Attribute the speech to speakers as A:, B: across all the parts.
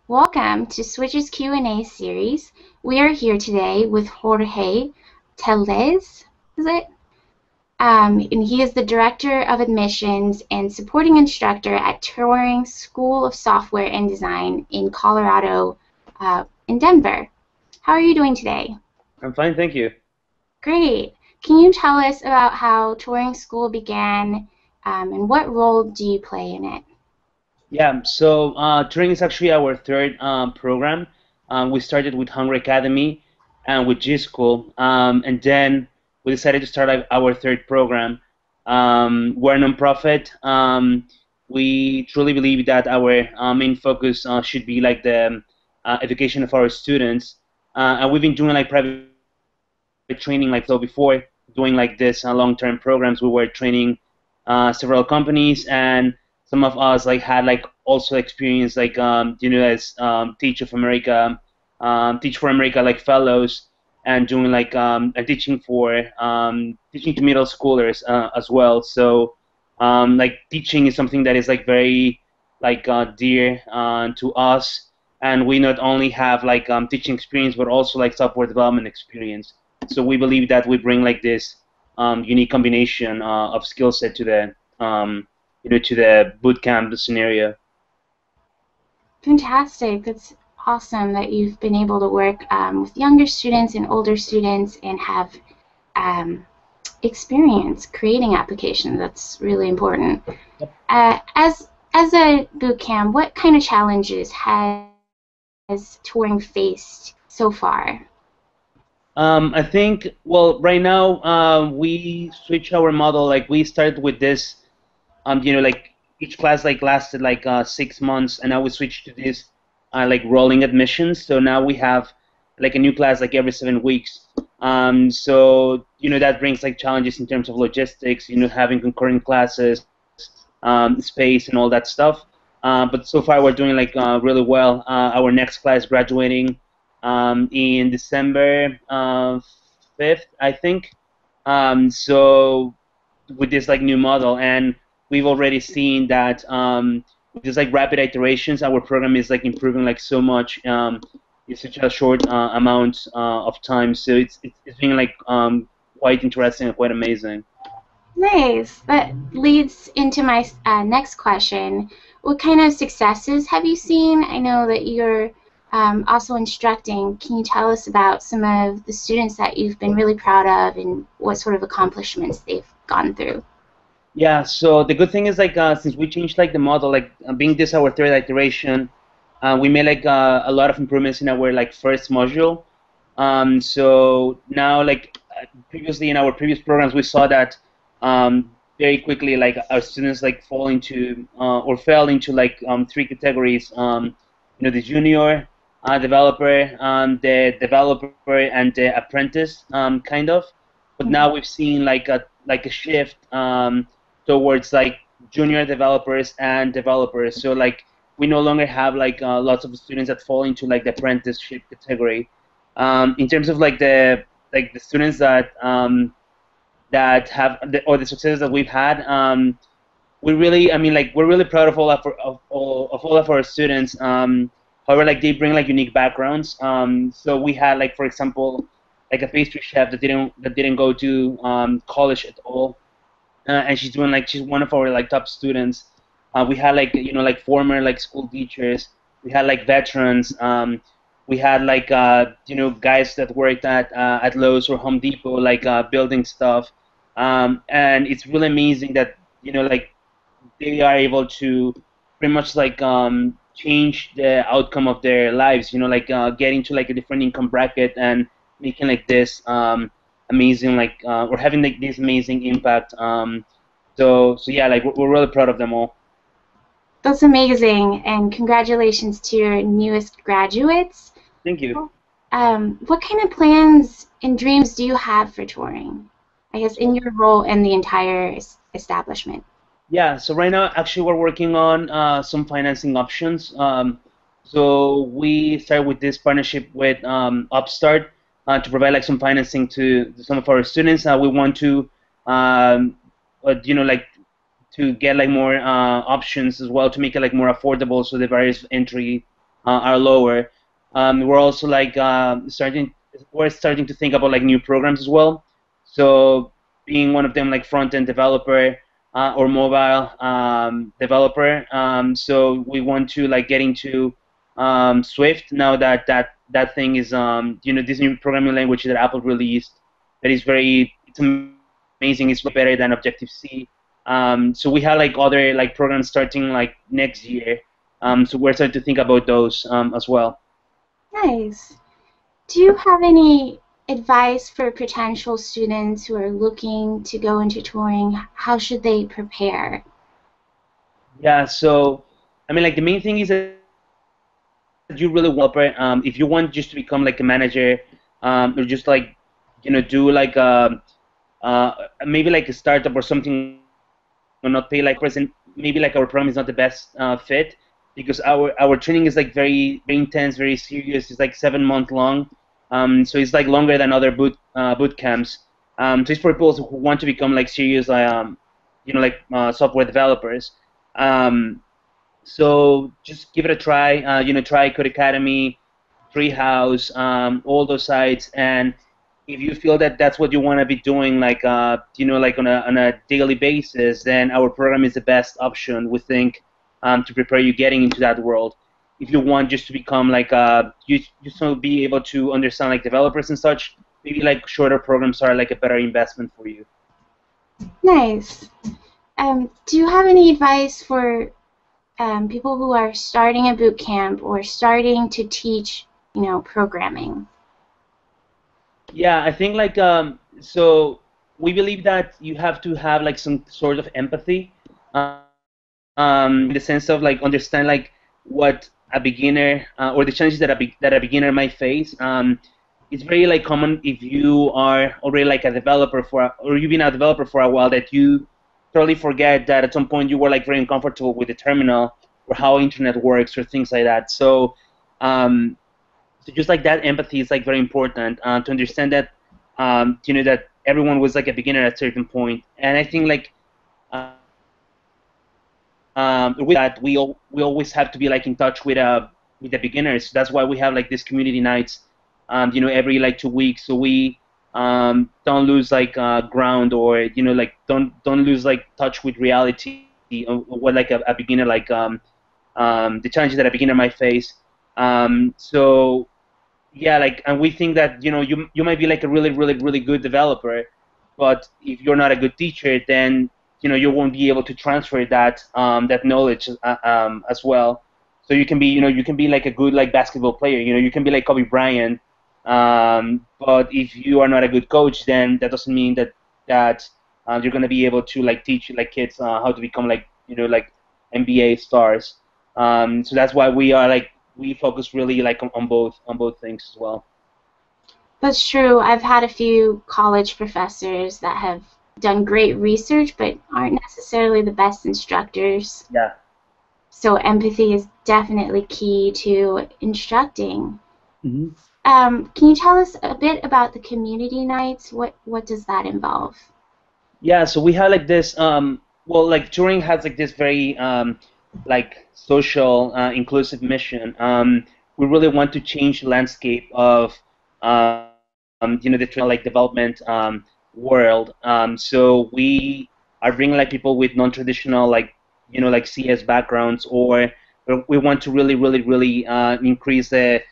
A: Welcome to Switch's Q&A series. We are here today with Jorge Téllez, is it? And he is the Director of Admissions and Supporting Instructor at Turing School of Software and Design in Colorado, in Denver. How are you doing today?
B: I'm fine, thank you.
A: Great. Can you tell us about how Turing School began, and what role do you play in it?
B: Yeah, so Turing is actually our third program. We started with Hunger Academy and with G School, and then we decided to start our third program. We're a nonprofit. We truly believe that our main focus should be like the education of our students, and we've been doing like private training like so before doing like this long-term programs. We were training several companies, and some of us like had like also experience like as Teach for America like fellows, and doing like teaching for teaching to middle schoolers as well. So like teaching is something that is like very like dear to us, and we not only have like teaching experience but also like software development experience. So we believe that we bring like this unique combination of skill set to the to the bootcamp scenario.
A: Fantastic. That's awesome that you've been able to work with younger students and older students and have um, experience creating applications. That's really important. As a boot camp, what kind of challenges has Turing faced so far?
B: I think, well, right now we switch our model. Like we started with this, like each class like lasted like 6 months, and now we switched to this like rolling admissions. So now we have like a new class like every 7 weeks. So that brings like challenges in terms of logistics. Having concurrent classes, space, and all that stuff. But so far we're doing like really well. Our next class graduating in December 5th, I think. So with this like new model, and we've already seen that with this like rapid iterations, our program is like improving like so much in such a short amount of time. So it's been like quite interesting and quite amazing.
A: Nice. That leads into my next question. What kind of successes have you seen? I know that you're also instructing. Can you tell us about some of the students that you've been really proud of and what sort of accomplishments they've gone through?
B: Yeah, so the good thing is like since we changed like the model, like being this our third iteration, we made like a lot of improvements in our like first module. So now like previously in our previous programs, we saw that very quickly like our students like fall into or fell into like three categories. The junior developer, the developer, and the apprentice kind of. But now we've seen like a shift towards like junior developers and developers. So like we no longer have like lots of students that fall into like the apprenticeship category. In terms of like the students that have or the successes that we've had, we really, I mean, like we're really proud of all of our students. However, like they bring like unique backgrounds. So we had like, for example, like a pastry chef that didn't go to college at all, and she's one of our like top students. We had like like former like school teachers. We had like veterans. We had like guys that worked at Lowe's or Home Depot like building stuff. And it's really amazing that like they are able to pretty much like change the outcome of their lives. Like getting to like a different income bracket and making like this amazing like or having like this amazing impact. So yeah, like we're really proud of them all.
A: That's amazing, and congratulations to your newest graduates.
B: Thank you.
A: What kind of plans and dreams do you have for touring? I guess in your role in the entire establishment.
B: Yeah, so right now actually we're working on some financing options. So we started with this partnership with Upstart to provide like some financing to some of our students. We want to, like to get like more options as well to make it like more affordable. So the various entry are lower. We're also like we're starting to think about like new programs as well. So being one of them like front-end developer or mobile developer. So we want to like get into Swift now that that thing is this new programming language that Apple released that is it's amazing. It's way better than Objective C. So we have like other like programs starting like next year. So we're starting to think about those as well.
A: Nice. Do you have any advice for potential students who are looking to go into touring? How should they prepare?
B: Yeah. So I mean, like the main thing is that you really want if you want just to become like a manager or just like do like maybe like a startup or something or not pay like present maybe like our program is not the best fit because our training is like very intense, very serious. It's like 7 month long, so it's like longer than other boot camps. So it's for people who want to become like serious like software developers. um, so just give it a try. Try Code Academy, Treehouse, all those sites, and if you feel that that's what you want to be doing, like like on a daily basis, then our program is the best option. We think to prepare you getting into that world. If you want just to become like you just to be able to understand like developers and such, maybe like shorter programs are like a better investment for you.
A: Nice. Do you have any advice for people who are starting a boot camp or starting to teach, programming?
B: Yeah, I think like so we believe that you have to have like some sort of empathy, in the sense of like understand like what a beginner or the challenges that that a beginner might face. It's very like common if you are already like a developer or you've been a developer for a while that you totally forget that at some point you were like very uncomfortable with the terminal or how internet works or things like that. Um, so just like that empathy is like very important to understand that that everyone was like a beginner at a certain point. And I think like with that we always have to be like in touch with the beginners. That's why we have like these community nights every like 2 weeks, so we don't lose like ground, or like don't lose like touch with reality of what like a beginner like the challenges that a beginner might face. So yeah, like, and we think that you might be like a really good developer, but if you're not a good teacher, then you won't be able to transfer that knowledge as well. So you can be you can be like a good like basketball player. You can be like Kobe Bryant, but if you are not a good coach, then that doesn't mean that you're gonna be able to like teach like kids how to become like like NBA stars. So that's why we focus really like on both things as well.
A: That's true. I've had a few college professors that have done great research but aren't necessarily the best instructors.
B: Yeah.
A: So empathy is definitely key to instructing.
B: Hmm.
A: Can you tell us a bit about the community nights? What does that involve?
B: Yeah. So we have like this. Well, like Turing has like this very like social, inclusive mission. We really want to change the landscape of the traditional like development world. So we are bringing like people with non-traditional like like CS backgrounds, or we want to really increase the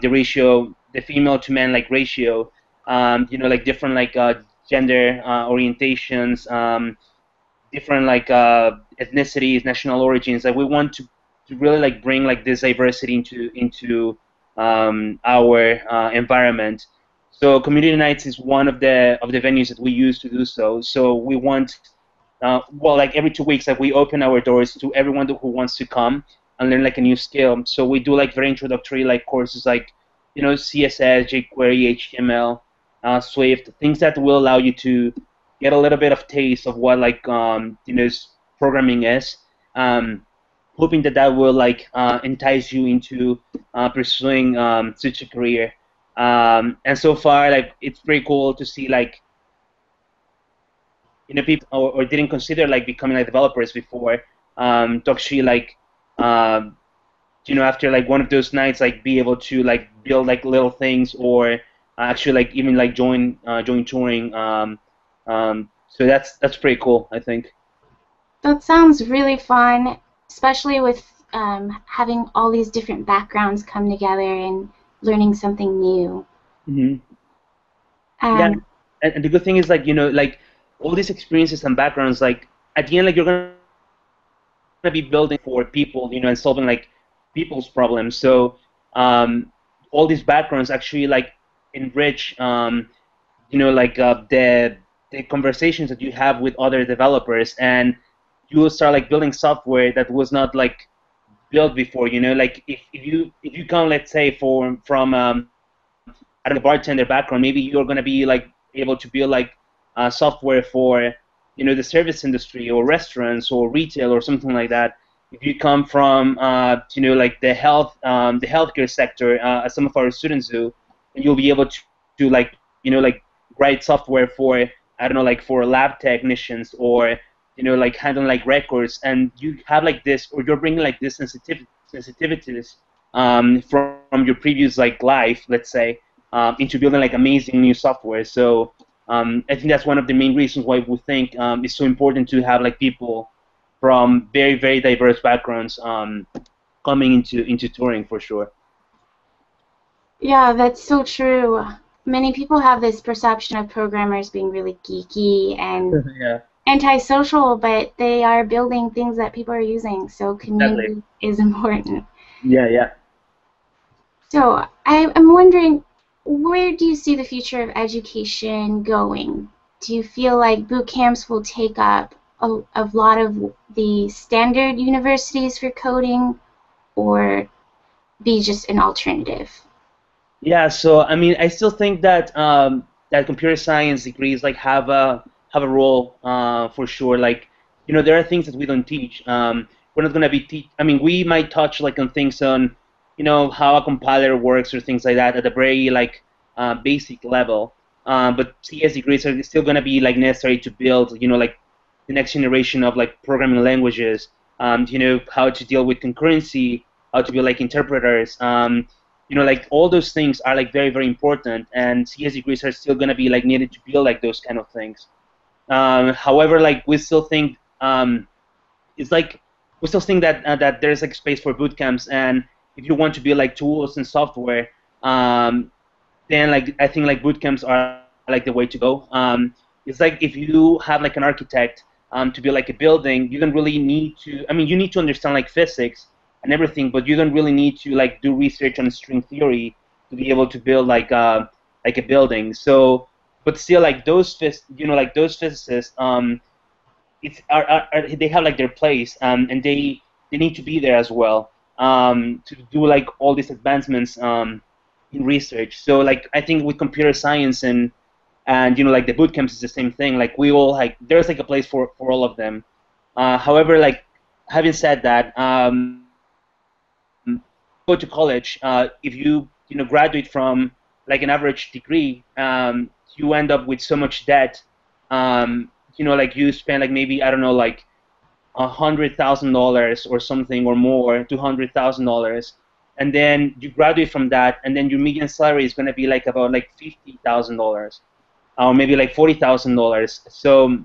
B: ratio, the female to man like ratio. Like different like gender orientations, different like ethnicities, national origins. Like we want to really like bring like this diversity into our environment. So community nights is one of the venues that we use to do so. So we want well, like every 2 weeks, like we open our doors to everyone who wants to come and learn like a new skill. So we do like very introductory like courses like CSS, jQuery, HTML, Swift, things that will allow you to get a little bit of taste of what like programming is. Um, Hoping that that will like entice you into pursuing such a career. And so far, like it's pretty cool to see like people or didn't consider like becoming like developers before to actually like um, after like one of those nights, like be able to like build like little things, or actually like even like join touring. So that's pretty cool, I think.
A: That sounds really fun, especially with having all these different backgrounds come together and learning something new.
B: Hmm. Yeah,
A: Um,
B: and the good thing is like like all these experiences and backgrounds, like at the end, like you're gonna be building for people, and solving like people's problems. So all these backgrounds actually like enrich like the conversations that you have with other developers, and you will start like building software that was not like built before. Like if you come, let's say, from I don't know, like a bartender background, maybe you're gonna be like able to build like software for the service industry or restaurants or retail or something like that. If you come from like the healthcare sector, as some of our students do, then you'll be able to like like write software for, I don't know, like for lab technicians, or like handling like records, and you have like this, or you're bringing like this sensitivities from your previous like life, let's say, into building like amazing new software. So I think that's one of the main reasons why we think it's so important to have like people from very, very diverse backgrounds coming into touring for sure.
A: yeah, that's so true. Many people have this perception of programmers being really geeky and
B: Yeah,
A: antisocial, but they are building things that people are using, so
B: exactly.
A: community is important.
B: Yeah, yeah.
A: So I'm wondering, where do you see the future of education going? Do you feel like boot camps will take up a lot of the standard universities for coding, or be just an alternative?
B: Yeah, so I mean, I still think that that computer science degrees like have a role for sure. Like, there are things that we don't teach. We're not gonna be teach. I mean, we might touch like on things on, how a compiler works or things like that at a very like basic level. But CS degrees are still gonna be like necessary to build, like the next generation of like programming languages. How to deal with concurrency, how to build like interpreters. Like all those things are like very, very important, and CS degrees are still gonna be like needed to build like those kind of things. However, like we still think it's like we still think that there's like space for boot camps, and if you want to build like tools and software, um, then like I think like boot camps are like the way to go. It's like if you have like an architect to build like a building, you don't really need to. I mean, you need to understand like physics and everything, but you don't really need to like do research on string theory to be able to build like a building. So, but still, like like those physicists, they have like their place, and they need to be there as well to do like all these advancements in research. So like I think with computer science and like the boot camps is the same thing. Like we all like there's like a place for all of them. However, like having said that, when you go to college, if you graduate from like an average degree, you end up with so much debt. Like you spend like maybe I don't know like $100,000 or something or more, $200,000, and then you graduate from that, and then your median salary is going to be like about like $50,000, or maybe like $40,000. So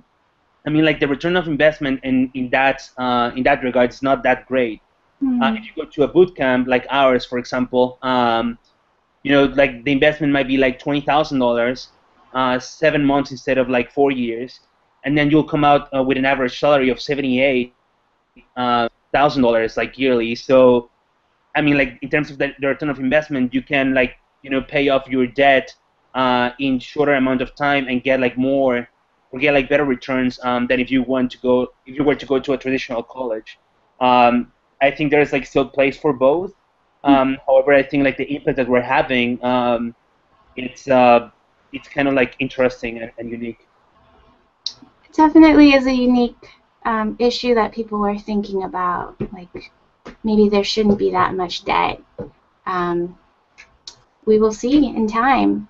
B: I mean, like the return of investment in that regard is not that great.
A: Hmm.
B: If you go to a boot camp like ours, for example, like the investment might be like $20,000, 7 months instead of like 4 years, and then you'll come out with an average salary of $78,000 like yearly. So I mean, like in terms of the return of investment, you can like pay off your debt in shorter amount of time and get like more or get like better returns than if you were to go to a traditional college. I think there's like still place for both. However, I think like the impact that we're having, it's uh, it's kind of like interesting and unique.
A: It definitely is a unique issue that people are thinking about. Like maybe there shouldn't be that much debt. Um, we will see in time.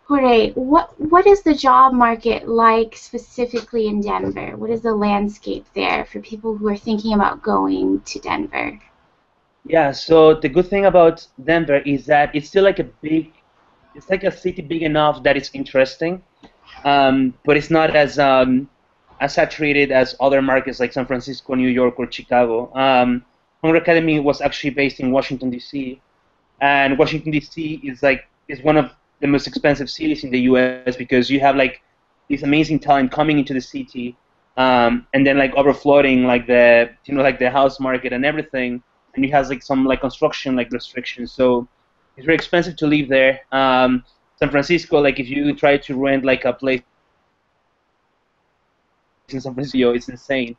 A: Jorge, what is the job market like specifically in Denver? What is the landscape there for people who are thinking about going to Denver?
B: Yeah, so the good thing about Denver is that it's still like a big, it's like a city big enough that it's interesting, but it's not as saturated as other markets like San Francisco, New York, or Chicago. Hunger Academy was actually based in Washington D.C., and Washington D.C. is one of the most expensive cities in the U.S. because you have like this amazing talent coming into the city, and then like overflowing like the like the house market and everything, and you have like some like construction like restrictions, so it's very expensive to live there. San Francisco, like if you try to rent like a place in San Francisco, it's insane.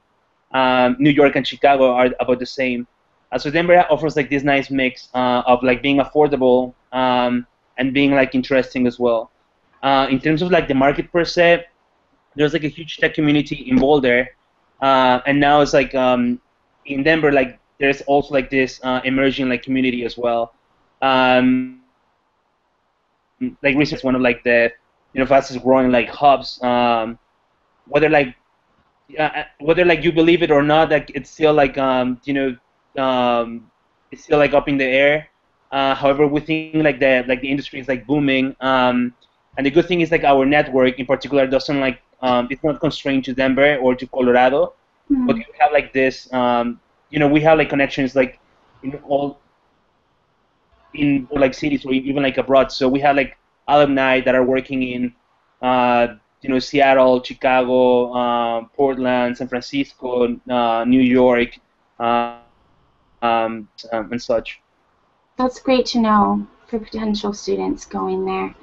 B: New York and Chicago are about the same. So Denver offers like this nice mix of like being affordable and being like interesting as well. In terms of like the market per se, there's like a huge tech community in Boulder, and now it's like in Denver, like there's also like this emerging like community as well. Like recently, it's one of like the fastest growing like hubs. Whether like whether like you believe it or not, like it's still like it's still like up in the air. However, we think like the industry is like booming. And the good thing is like our network in particular doesn't like it's not constrained to Denver or to Colorado, but
A: Hmm.
B: we have like this we have like connections like in all in like cities or even like abroad. So we have like alumni that are working in Seattle, Chicago, Portland, San Francisco, New York, and such.
A: That's great to know for potential students going there.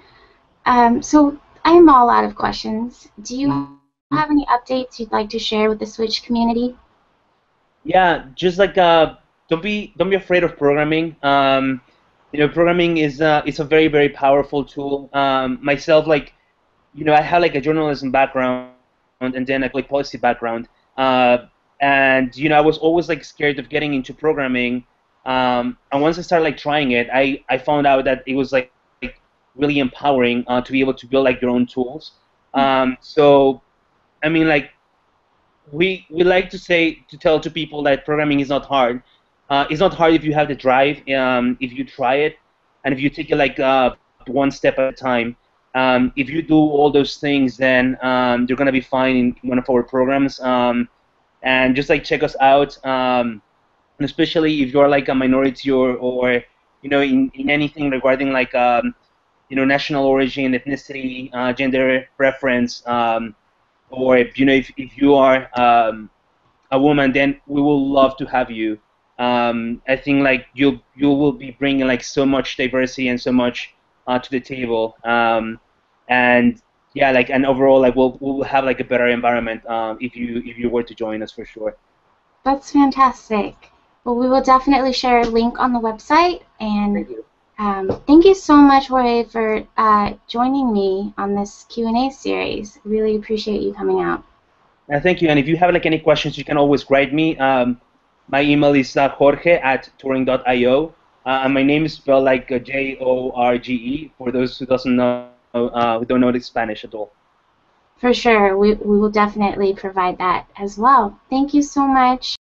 A: So I'm all out of questions. Do you have any updates you'd like to share with the Switch community?
B: Yeah, just like don't be afraid of programming. Programming is it's a very powerful tool. Myself, like I had like a journalism background and then a like policy background, uh, and I was always like scared of getting into programming. And once I started like trying it, I found out that it was like really empowering to be able to build like your own tools. So I mean, like we like to say to tell to people that programming is not hard. It's not hard if you have the drive, if you try it, and if you take it like one step at a time. If you do all those things, then you're gonna be fine in one of our programs. And just like check us out, and especially if you're like a minority or in anything regarding like national origin, ethnicity, gender preference. Or if you are a woman, then we will love to have you. I think like you will be bringing like so much diversity and so much to the table, and yeah, like and overall like we'll have like a better environment if you were to join us for sure.
A: That's fantastic. Well, we will definitely share a link on the website. And
B: Thank you.
A: thank you so much, Jorge, for joining me on this Q&A series. Really appreciate you coming out.
B: Thank you. And if you have like any questions, you can always write me. My email is jorge@turing.io, and my name is spelled like Jorge for those who doesn't know who don't know the Spanish at all.
A: For sure, we will definitely provide that as well. Thank you so much.